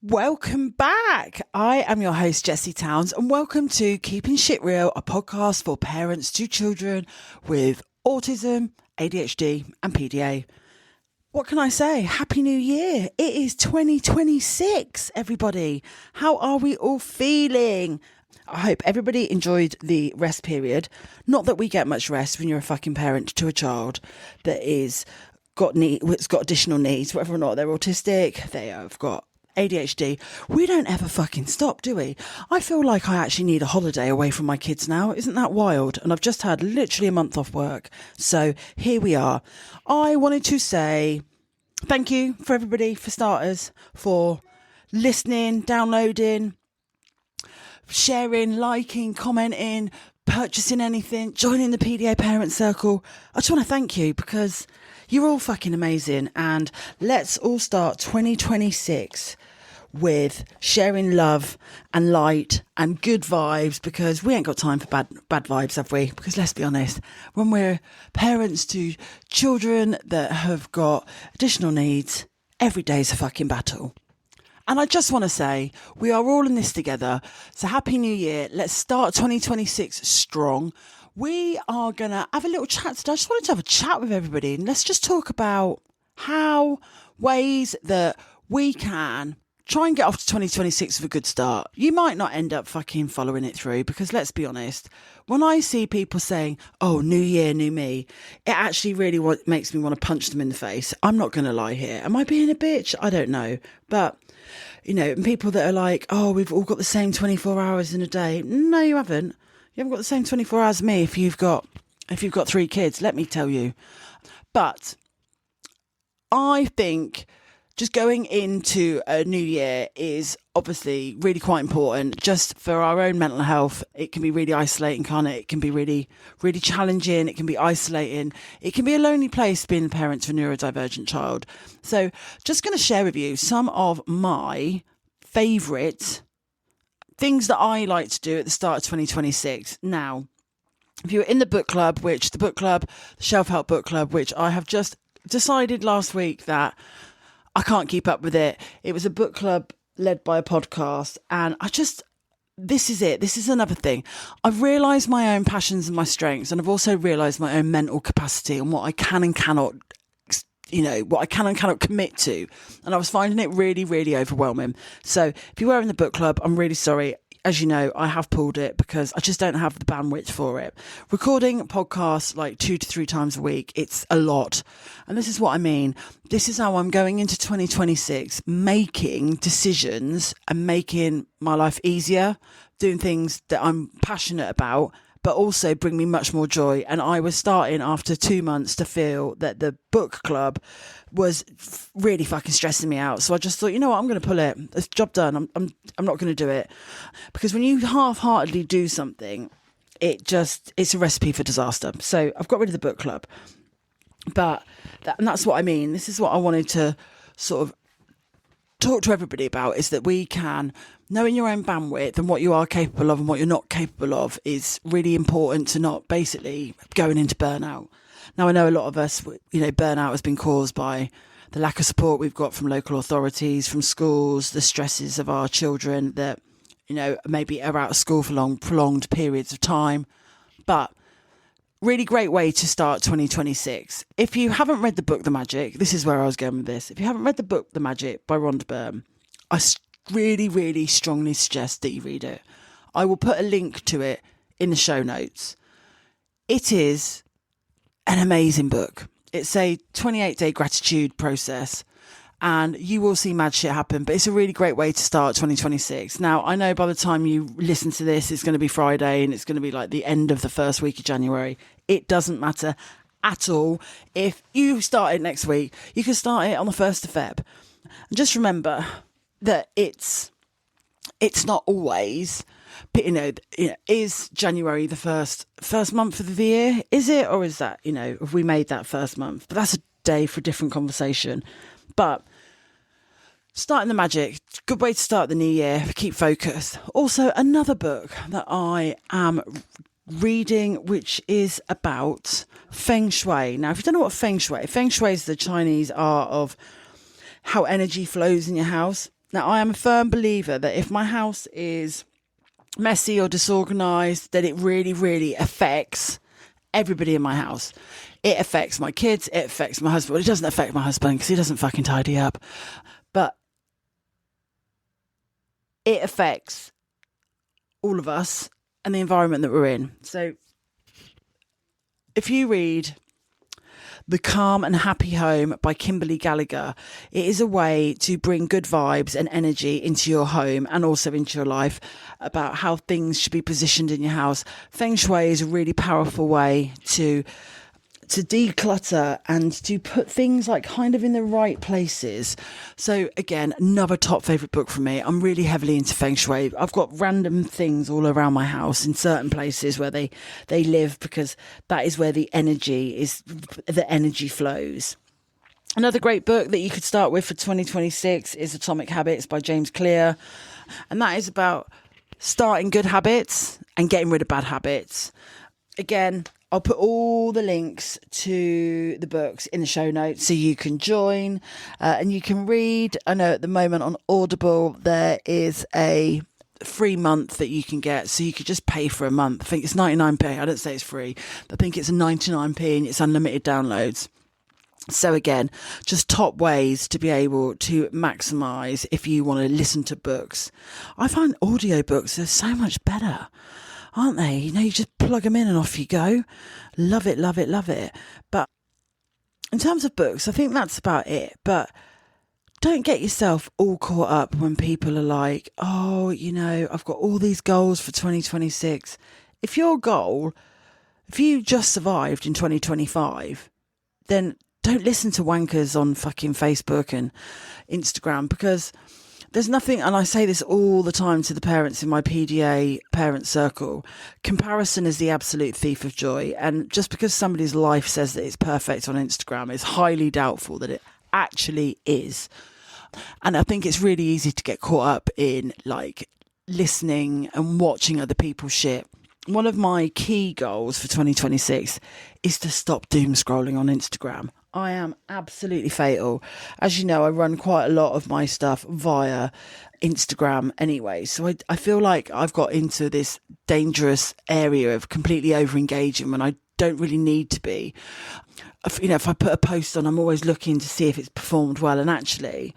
Welcome back. I am your host, Jessie Towns, and welcome to Keeping Shit Real, a podcast for parents to children with autism, ADHD, and PDA. What can I say? Happy New Year. It is 2026, everybody. How are we all feeling? I hope everybody enjoyed the rest period. Not that we get much rest when you're a fucking parent to a child that it's got additional needs, whether or not they're autistic, they have got ADHD. We don't ever fucking stop, do we? I feel like I actually need a holiday away from my kids now. Isn't that wild? And I've just had literally a month off work. So here we are. I wanted to say thank you for everybody, for starters, for listening, downloading, sharing, liking, commenting, purchasing anything, joining the PDA parent circle. I just want to thank you because you're all fucking amazing. And let's all start 2026 with sharing love and light and good vibes, because we ain't got time for bad vibes, have we? Because let's be honest, when we're parents to children that have got additional needs, every day's a fucking battle. And I just want to say, we are all in this together. So Happy New Year. Let's start 2026 strong. We are going to have a little chat today. I just wanted to have a chat with everybody, and let's just talk about ways that we can try and get off to 2026 with a good start. You might not end up fucking following it through, because let's be honest, when I see people saying, oh, new year, new me, it actually really makes me want to punch them in the face. I'm not going to lie here. Am I being a bitch? I don't know. But, you know, people that are like, oh, we've all got the same 24 hours in a day. No, you haven't. You haven't got the same 24 hours as me if you've got 3 kids, let me tell you. But I think just going into a new year is obviously really quite important, just for our own mental health. It can be really isolating, can't it? It can be really, really challenging. It can be isolating. It can be a lonely place being a parent to a neurodivergent child. So just going to share with you some of my favourite things that I like to do at the start of 2026. Now, if you're in the book club, the Shelf Help Book Club, which I have just decided last week that I can't keep up with it. It was a book club led by a podcast, and this is it. This is another thing. I've realised my own passions and my strengths, and I've also realised my own mental capacity and what I can and cannot, commit to. And I was finding it really, really overwhelming. So if you were in the book club, I'm really sorry. As you know, I have pulled it because I just don't have the bandwidth for it. Recording podcasts like 2 to 3 times a week, it's a lot. And this is what I mean. This is how I'm going into 2026, making decisions and making my life easier, doing things that I'm passionate about, but also bring me much more joy. And I was starting after 2 months to feel that the book club was really fucking stressing me out. So I just thought, you know what, I'm going to pull it. It's job done. I'm not going to do it. Because when you half-heartedly do something, it's a recipe for disaster. So I've got rid of the book club. But that's what I mean. This is what I wanted to sort of talk to everybody about, is that we can, knowing your own bandwidth and what you are capable of and what you're not capable of is really important, to not basically going into burnout. Now, I know a lot of us, burnout has been caused by the lack of support we've got from local authorities, from schools, the stresses of our children that, maybe are out of school for prolonged periods of time. But really great way to start 2026. If you haven't read the book, The Magic, this is where I was going with this. If you haven't read the book, The Magic by Rhonda Byrne, I really, really strongly suggest that you read it. I will put a link to it in the show notes. It is an amazing book. It's a 28-day gratitude process, and you will see mad shit happen, but it's a really great way to start 2026. Now, I know by the time you listen to this, it's going to be Friday and it's going to be like the end of the first week of January. It doesn't matter at all. If you start it next week, you can start it on the 1st of Feb. And just remember that it's not always, is January the first month of the year? Is it? Or is that, have we made that first month? But that's a day for a different conversation. But starting The Magic, good way to start the new year, keep focused. Also, another book that I am reading, which is about Feng Shui. Now, if you don't know what Feng Shui is the Chinese art of how energy flows in your house. Now, I am a firm believer that if my house is messy or disorganized, then it really, really affects everybody in my house. It affects my kids, it affects my husband. Well, it doesn't affect my husband because he doesn't fucking tidy up, but it affects all of us and the environment that we're in. So if you read The Calm and Happy Home by Kimberly Gallagher, it is a way to bring good vibes and energy into your home and also into your life, about how things should be positioned in your house. Feng Shui is a really powerful way to declutter and to put things like kind of in the right places. So again, another top favourite book for me. I'm really heavily into Feng Shui. I've got random things all around my house in certain places where they live, because that is where the energy flows. Another great book that you could start with for 2026 is Atomic Habits by James Clear. And that is about starting good habits and getting rid of bad habits. Again, I'll put all the links to the books in the show notes so you can join and you can read. I know at the moment on Audible there is a free month that you can get, so you could just pay for a month. I think it's 99p. I don't say it's free, but I think it's 99p and it's unlimited downloads. So again, just top ways to be able to maximise if you want to listen to books. I find audiobooks are so much better, aren't they? You know, you just plug them in and off you go. Love it, love it, love it. But in terms of books, I think that's about it. But don't get yourself all caught up when people are like, oh, you know, I've got all these goals for 2026. If you just survived in 2025, then don't listen to wankers on fucking Facebook and Instagram, because there's nothing, and I say this all the time to the parents in my PDA parent circle, comparison is the absolute thief of joy. And just because somebody's life says that it's perfect on Instagram, it's highly doubtful that it actually is. And I think it's really easy to get caught up in like listening and watching other people's shit. One of my key goals for 2026 is to stop doom scrolling on Instagram. I am absolutely fatal. As you know, I run quite a lot of my stuff via Instagram anyway. So I feel like I've got into this dangerous area of completely over-engaging when I don't really need to be. You know, if I put a post on, I'm always looking to see if it's performed well. And actually,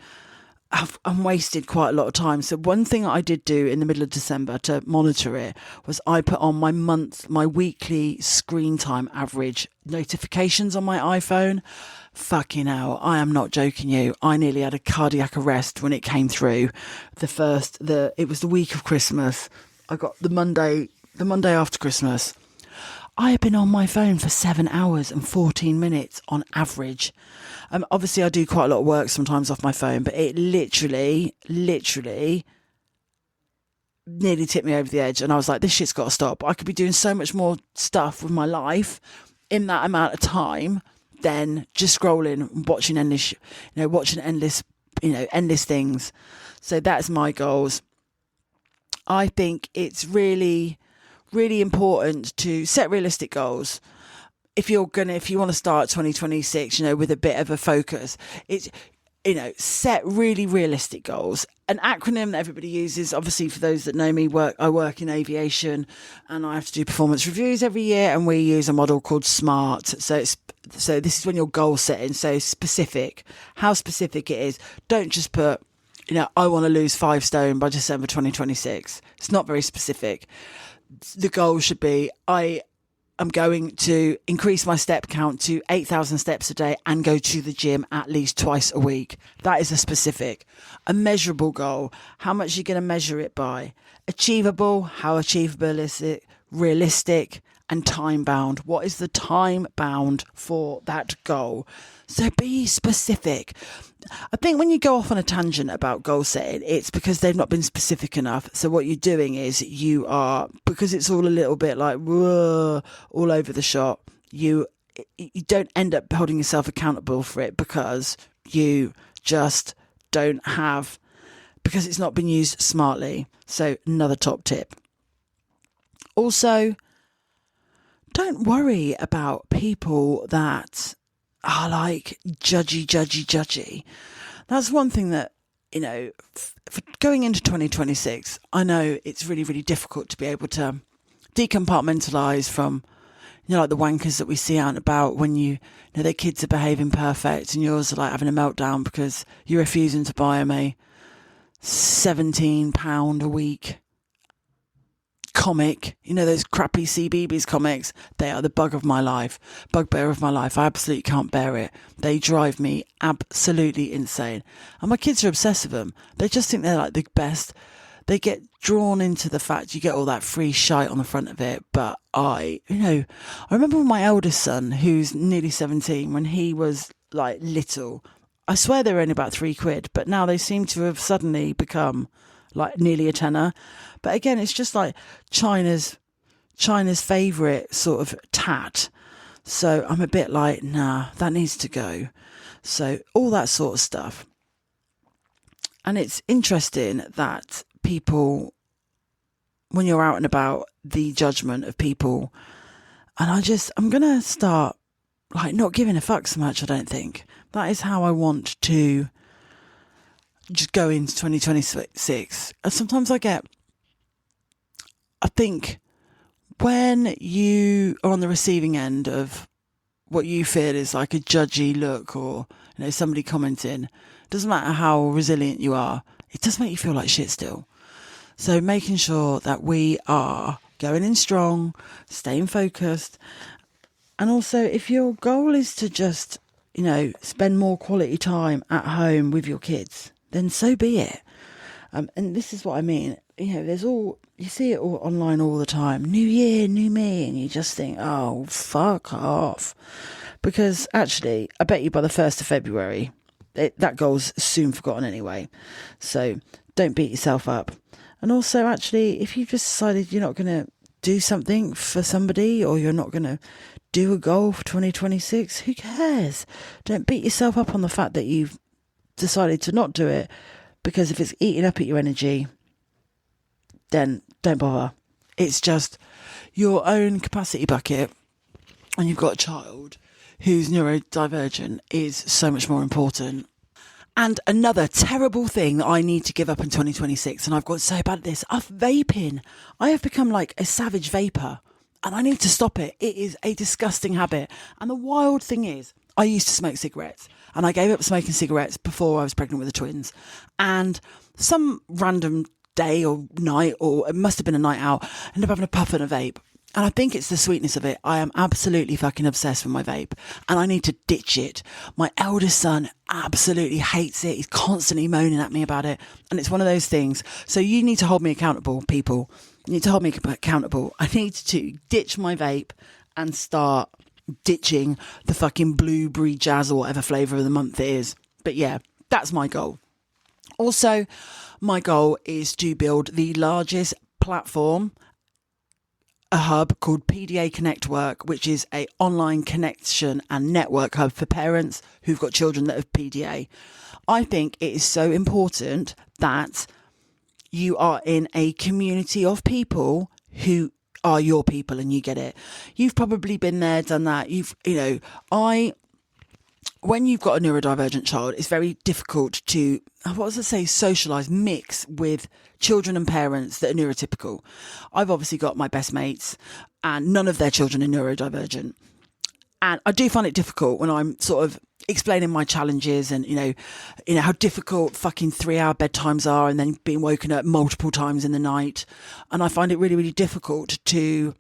I'm wasted quite a lot of time. So one thing I did do in the middle of December to monitor it was I put on my weekly screen time average notifications on my iPhone. Fucking hell, I am not joking you. I nearly had a cardiac arrest when it came through. It was the week of Christmas. I got the Monday after Christmas. I have been on my phone for 7 hours and 14 minutes on average. Obviously, I do quite a lot of work sometimes off my phone, but it literally nearly tipped me over the edge. And I was like, this shit's got to stop. I could be doing so much more stuff with my life in that amount of time than just scrolling, watching endless things. So that's my goals. I think it's really, really important to set realistic goals. If you want to start 2026, with a bit of a focus, set really realistic goals. An acronym that everybody uses, obviously for those that know me, I work in aviation and I have to do performance reviews every year, and we use a model called SMART. So this is when you're goal setting. So specific, how specific it is. Don't just put, I want to lose 5 stone by December 2026. It's not very specific. The goal should be, I'm going to increase my step count to 8,000 steps a day and go to the gym at least twice a week. That is a specific. A measurable goal. How much are you going to measure it by? Achievable. How achievable is it? Realistic. And time bound. What is the time bound for that goal? So be specific. I think when you go off on a tangent about goal setting, it's because they've not been specific enough. So what you're doing is because it's all a little bit like whoa, all over the shop, you don't end up holding yourself accountable for it because you just because it's not been used smartly. So another top tip. Also, don't worry about people that are like judgy. That's one thing that, for going into 2026, I know it's really, really difficult to be able to decompartmentalize from, like the wankers that we see out and about when their kids are behaving perfect and yours are like having a meltdown because you're refusing to buy them a £17 a week comic, those crappy CBeebies comics. They are the bugbear of my life. I absolutely can't bear it. They drive me absolutely insane. And my kids are obsessed with them. They just think they're like the best. They get drawn into the fact you get all that free shite on the front of it. But I remember when my eldest son, who's nearly 17, when he was like little, I swear they were only about £3, but now they seem to have suddenly become like nearly a tenner. But again, it's just like China's favourite sort of tat. So I'm a bit like, nah, that needs to go. So all that sort of stuff. And it's interesting that people, when you're out and about, the judgment of people, and I'm going to start like not giving a fuck so much, I don't think. That is how I want to just go into 2026. And sometimes I think when you are on the receiving end of what you feel is like a judgy look or, somebody commenting, doesn't matter how resilient you are, it does make you feel like shit still. So making sure that we are going in strong, staying focused. And also if your goal is to just, spend more quality time at home with your kids, then so be it. And this is what I mean. You see it all online all the time. New year, new me. And you just think, oh, fuck off. Because actually, I bet you by the 1st of February, that goal's soon forgotten anyway. So don't beat yourself up. And also, actually, if you've just decided you're not going to do something for somebody or you're not going to do a goal for 2026, who cares? Don't beat yourself up on the fact that you've decided to not do it, because if it's eating up at your energy, then don't bother. It's just your own capacity bucket, and you've got a child who's neurodivergent is so much more important. And another terrible thing that I need to give up in 2026, and I've got so bad at this, vaping. I have become like a savage vapor, and I need to stop it. It is a disgusting habit. And the wild thing is, I used to smoke cigarettes, and I gave up smoking cigarettes before I was pregnant with the twins. And some random day or night, or it must have been a night out, I ended up having a puff and a vape. And I think it's the sweetness of it. I am absolutely fucking obsessed with my vape, and I need to ditch it. My eldest son absolutely hates it. He's constantly moaning at me about it. And it's one of those things. So you need to hold me accountable, people. You need to hold me accountable. I need to ditch my vape and start ditching the fucking blueberry jazz or whatever flavour of the month it is. But yeah, that's my goal. Also, my goal is to build the largest platform, a hub called PDA Connect Work, which is a online connection and network hub for parents who've got children that have PDA. I think it is so important that you are in a community of people who are your people and you get it. You've probably been there, done that. When you've got a neurodivergent child, it's very difficult to, socialise, mix with children and parents that are neurotypical. I've obviously got my best mates and none of their children are neurodivergent. And I do find it difficult when I'm sort of explaining my challenges and, how difficult fucking 3-hour bedtimes are and then being woken up multiple times in the night. And I find it really, really difficult to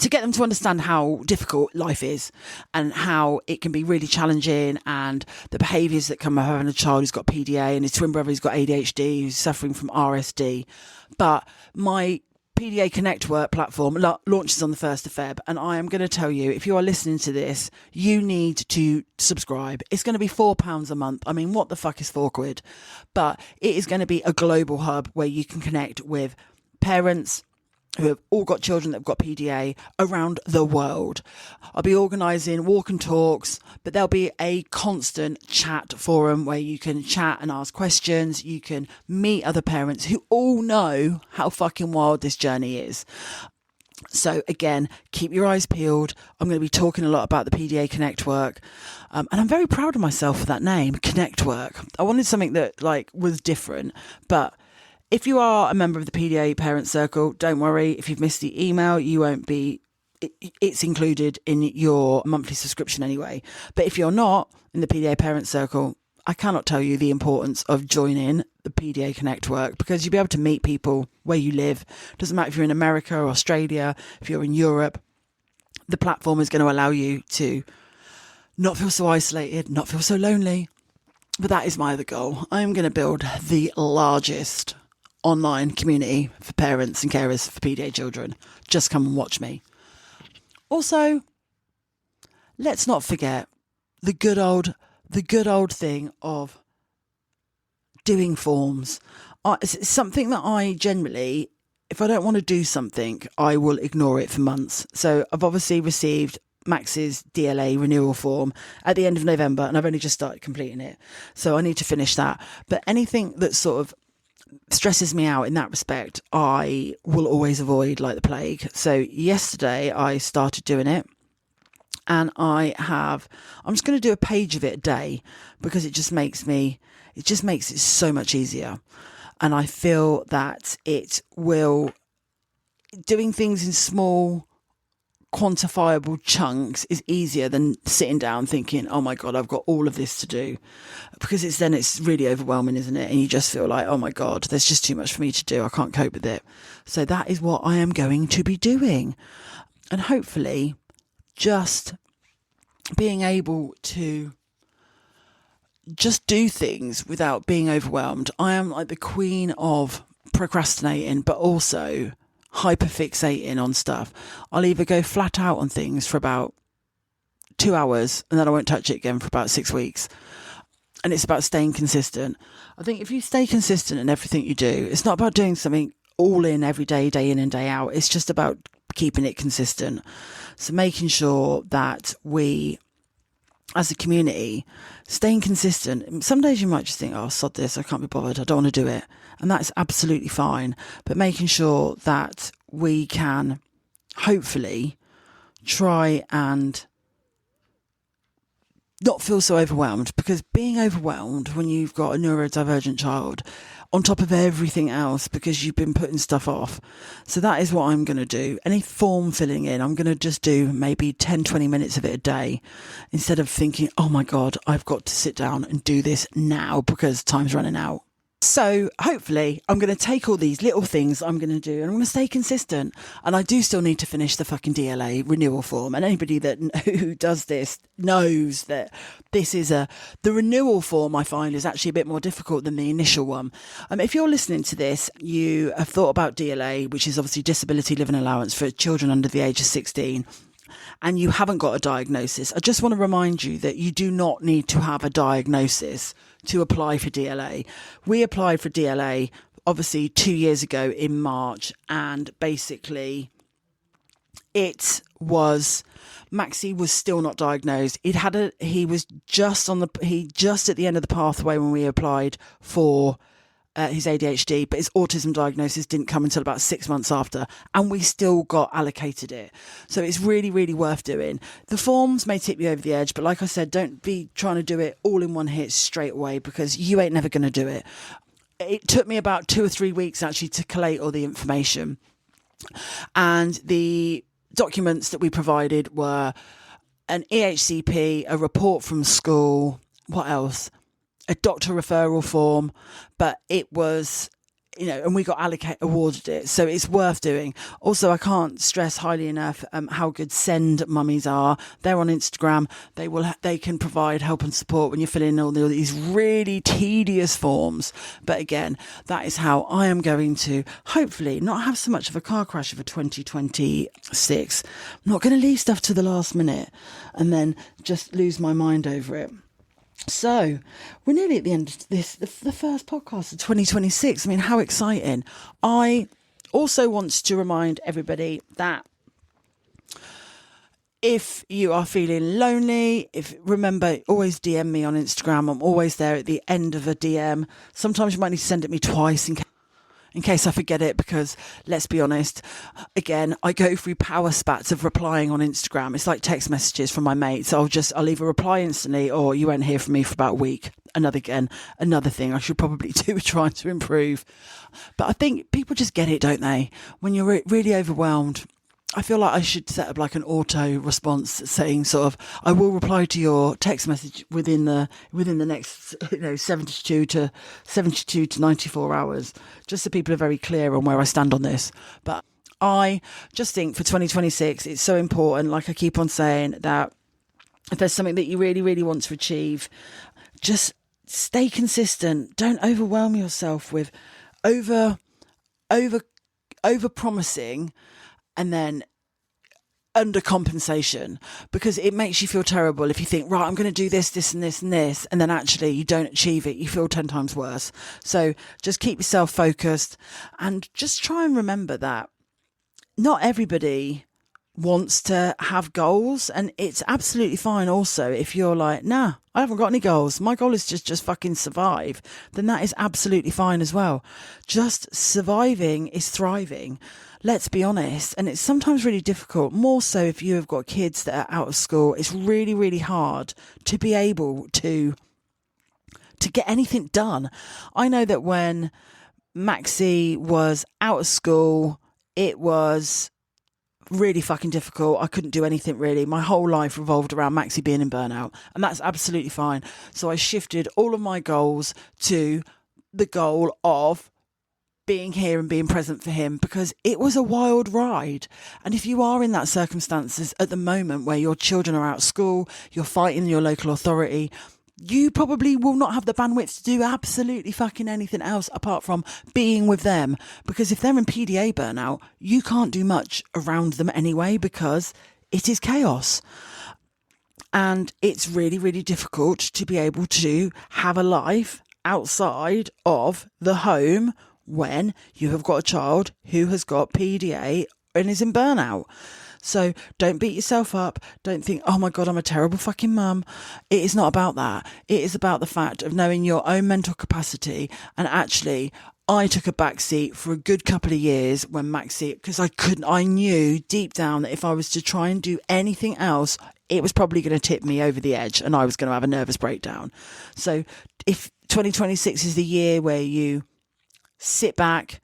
get them to understand how difficult life is and how it can be really challenging, and the behaviours that come of having a child who's got PDA and his twin brother who's got ADHD, who's suffering from RSD. But my PDA Connect Work platform launches on the 1st of Feb, and I am going to tell you, if you are listening to this, you need to subscribe. It's going to be £4 a month. I mean, what the fuck is £4? But it is going to be a global hub where you can connect with parents who have all got children that have got PDA around the world. I'll be organising walk and talks, but there'll be a constant chat forum where you can chat and ask questions. You can meet other parents who all know how fucking wild this journey is. So again, keep your eyes peeled. I'm going to be talking a lot about the PDA Connect work. And I'm very proud of myself for that name, Connect work. I wanted something that was different. But if you are a member of the PDA Parent Circle, don't worry. If you've missed the email, you won't be, it's included in your monthly subscription anyway. But if you're not in the PDA Parent Circle, I cannot tell you the importance of joining the PDA Connect work, because you'll be able to meet people where you live. Doesn't matter if you're in America or Australia, if you're in Europe, the platform is going to allow you to not feel so isolated, not feel so lonely. But that is my other goal. I'm going to build the largest online community for parents and carers for PDA children. Just come and watch me. Also, let's not forget the good old thing of doing forms. It's something that I generally, if I don't want to do something, I will ignore it for months. So I've obviously received Max's DLA renewal form at the end of November, and I've only just started completing it. So I need to finish that. But anything that sort of stresses me out in that respect, I will always avoid like the plague. So yesterday I started doing it. And I'm just going to do a page of it a day, because it just makes it so much easier. And I feel that doing things in small, quantifiable chunks is easier than sitting down thinking, oh my God, I've got all of this to do, because it's really overwhelming, isn't it? And you just feel like, oh my God, there's just too much for me to do. I can't cope with it. So that is what I am going to be doing. And hopefully just being able to just do things without being overwhelmed. I am like the queen of procrastinating, but also hyperfixating on stuff. I'll either go flat out on things for about 2 hours and then I won't touch it again for about 6 weeks. And it's about staying consistent. I think if you stay consistent in everything you do, it's not about doing something all in every day, day in and day out. It's just about keeping it consistent. So making sure that we, as a community, staying consistent. Some days you might just think, oh, sod this, I can't be bothered, I don't want to do it. And that's absolutely fine. But making sure that we can hopefully try and not feel so overwhelmed, because being overwhelmed when you've got a neurodivergent child on top of everything else, because you've been putting stuff off. So that is what I'm going to do. Any form filling in, I'm going to just do maybe 10, 20 minutes of it a day, instead of thinking, oh my God, I've got to sit down and do this now because time's running out. So hopefully I'm going to take all these little things I'm going to do and I'm going to stay consistent. And I do still need to finish the fucking DLA renewal form. And anybody who does this knows that the renewal form, I find, is actually a bit more difficult than the initial one. If you're listening to this, you have thought about DLA, which is obviously disability living allowance for children under the age of 16. And you haven't got a diagnosis. I just want to remind you that you do not need to have a diagnosis to apply for DLA. We applied for DLA obviously 2 years ago in March, and basically Maxie was still not diagnosed. He was just at the end of the pathway when we applied for his ADHD, but his autism diagnosis didn't come until about 6 months after, and we still got allocated it. So it's really, really worth doing. The forms may tip you over the edge, but like I said, don't be trying to do it all in one hit straight away, because you ain't never going to do it. It took me about 2 or 3 weeks actually to collate all the information, and the documents that we provided were an EHCP, a report from school, what else? A doctor referral form, but it was, and we got awarded it. So it's worth doing. Also, I can't stress highly enough how good Send Mummies are. They're on Instagram. They can provide help and support when you're filling in all these really tedious forms. But again, that is how I am going to hopefully not have so much of a car crash for 2026. I'm not going to leave stuff to the last minute and then just lose my mind over it. So we're nearly at the end of this, the first podcast of 2026. I mean, how exciting. I also want to remind everybody that if you are feeling lonely, remember, always DM me on Instagram. I'm always there at the end of a DM. Sometimes you might need to send it me twice in case I forget it, because let's be honest, again, I go through power spats of replying on Instagram. It's like text messages from my mates. I'll either reply instantly or you won't hear from me for about a week. Another thing I should probably do trying to improve. But I think people just get it, don't they? When you're really overwhelmed. I feel like I should set up like an auto response saying sort of, I will reply to your text message within the next 72 to 94 hours, just so people are very clear on where I stand on this. But I just think for 2026 it's so important, like I keep on saying, that if there's something that you really, really want to achieve, just stay consistent. Don't overwhelm yourself with over promising and then under compensation, because it makes you feel terrible if you think, right, I'm going to do this, this and this and this, and then actually you don't achieve it. You feel 10 times worse. So just keep yourself focused and just try and remember that not everybody wants to have goals, and it's absolutely fine also if you're like, nah, I haven't got any goals, my goal is just fucking survive, then that is absolutely fine as well. Just surviving is thriving, let's be honest. And it's sometimes really difficult, more so if you have got kids that are out of school. It's really, really hard to be able to get anything done. I know that when Maxie was out of school, it was really fucking difficult. I couldn't do anything really. My whole life revolved around Maxie being in burnout, and that's absolutely fine. So I shifted all of my goals to the goal of being here and being present for him, because it was a wild ride. And if you are in that circumstances at the moment where your children are out of school, you're fighting your local authority, you probably will not have the bandwidth to do absolutely fucking anything else apart from being with them. Because if they're in PDA burnout, you can't do much around them anyway, because it is chaos. And it's really, really difficult to be able to have a life outside of the home when you have got a child who has got PDA and is in burnout. So don't beat yourself up. Don't think, oh my God, I'm a terrible fucking mum. It is not about that. It is about the fact of knowing your own mental capacity. And actually, I took a back seat for a good couple of years when Maxie, because I knew deep down that if I was to try and do anything else, it was probably going to tip me over the edge and I was going to have a nervous breakdown. So if 2026 is the year where you sit back,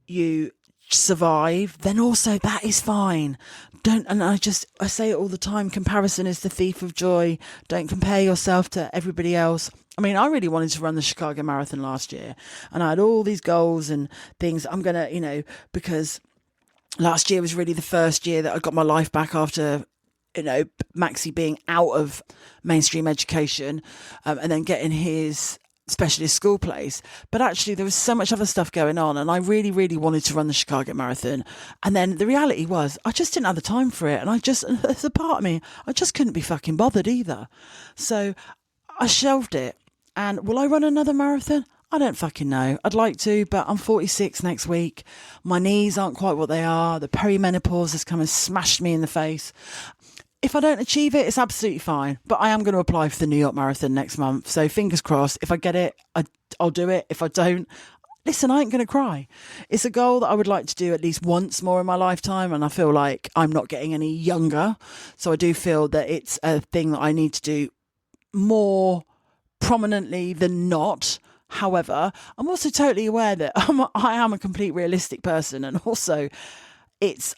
you survive, then also that is fine. I say it all the time, comparison is the thief of joy. Don't compare yourself to everybody else. I mean, I really wanted to run the Chicago Marathon last year, and I had all these goals and things. I'm going to, because last year was really the first year that I got my life back after, Maxie being out of mainstream education, and then getting his specialist school place. But actually there was so much other stuff going on, and I really, really wanted to run the Chicago Marathon. And then the reality was I just didn't have the time for it, and there's a part of me, I just couldn't be fucking bothered either. So I shelved it. And will I run another marathon? I don't fucking know. I'd like to, but I'm 46 next week. My knees aren't quite what they are. The perimenopause has come and smashed me in the face. If I don't achieve it, it's absolutely fine. But I am going to apply for the New York Marathon next month. So fingers crossed. If I get it, I'll do it. If I don't, listen, I ain't going to cry. It's a goal that I would like to do at least once more in my lifetime. And I feel like I'm not getting any younger. So I do feel that it's a thing that I need to do more prominently than not. However, I'm also totally aware that I am a complete realistic person. And also,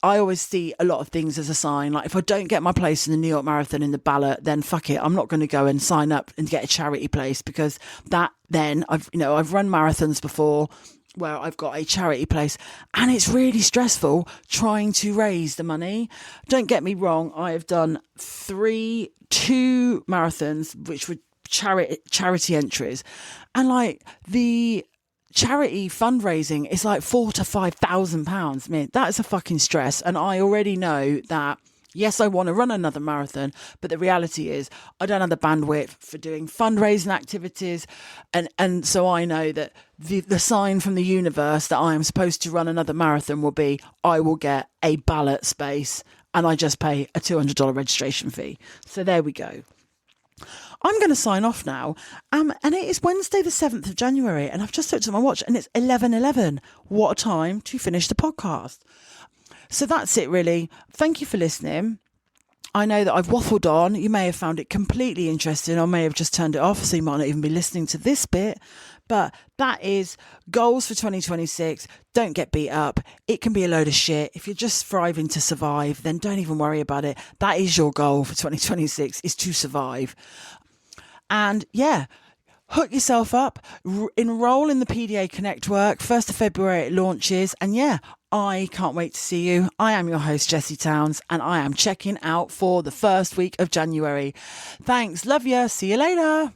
I always see a lot of things as a sign. Like if I don't get my place in the New York Marathon in the ballot, then fuck it. I'm not going to go and sign up and get a charity place, because then I've run marathons before where I've got a charity place, and it's really stressful trying to raise the money. Don't get me wrong. I have done two marathons, which were charity entries, and like the charity fundraising is like £4,000 to £5,000. I mean, that is a fucking stress. And I already know that, yes, I want to run another marathon, but the reality is I don't have the bandwidth for doing fundraising activities. And so I know that the sign from the universe that I am supposed to run another marathon will be, I will get a ballot space and I just pay a $200 registration fee. So there we go. I'm going to sign off now. And it is Wednesday, the 7th of January, and I've just looked at my watch and it's 11:11. What a time to finish the podcast. So that's it, really. Thank you for listening. I know that I've waffled on. You may have found it completely interesting or may have just turned it off, so you might not even be listening to this bit. But that is goals for 2026. Don't get beat up. It can be a load of shit. If you're just striving to survive, then don't even worry about it. That is your goal for 2026, is to survive. And yeah, hook yourself up, enroll in the PDA Connect work. 1st of February it launches. And yeah, I can't wait to see you. I am your host, Jessie Towns, and I am checking out for the first week of January. Thanks. Love ya. See you later.